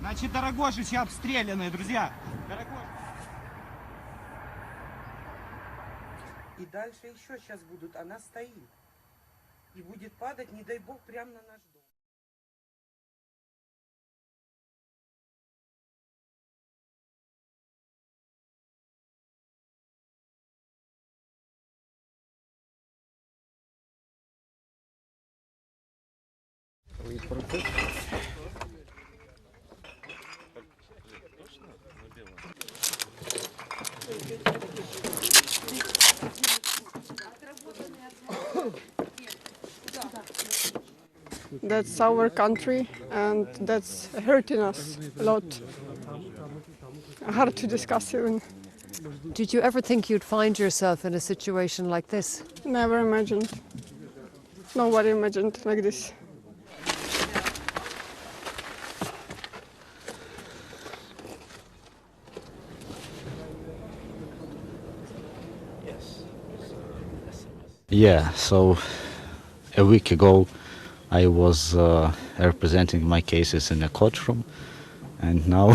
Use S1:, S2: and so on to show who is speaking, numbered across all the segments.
S1: Значит, Дорогожичи обстреляны, друзья.
S2: И дальше еще сейчас будут. Она стоит. И будет падать, не дай бог, прямо на наш дом.
S3: That's our country, and that's hurting us a lot. Hard to discuss even.
S4: Did you ever think you'd find yourself in a situation like this?
S3: Never imagined. Nobody imagined like this.
S5: Yeah, so a week ago I was representing my cases in a courtroom, and now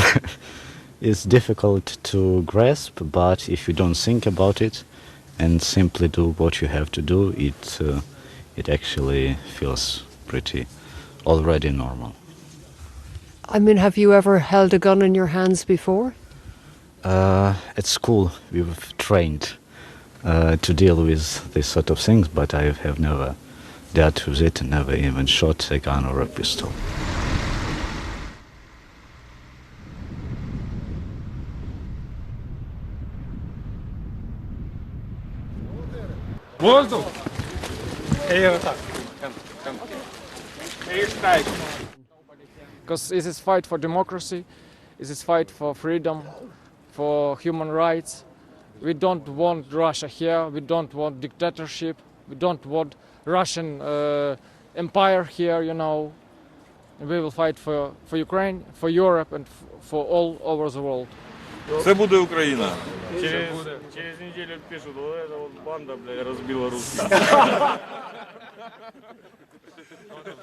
S5: it's difficult to grasp, but if you don't think about it and simply do what you have to do, it actually feels pretty already normal.
S4: I mean, have you ever held a gun in your hands before?
S5: At school we've trained to deal with these sort of things, but I have never dealt with it, never even shot a gun or a pistol.
S1: Воздух!
S6: Because it is fight for democracy, it is fight for freedom, for human rights. We don't want Russia here, we don't want dictatorship, we don't want Russian empire here, you know. We will fight for Ukraine, for Europe and for all over the world.
S7: Це буде Україна. Через неделю пишут, вот эта вот банда, блядь, разбила русских.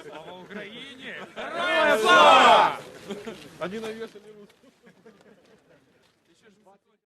S1: Слава Украине! Героям слава! Они навешали русских.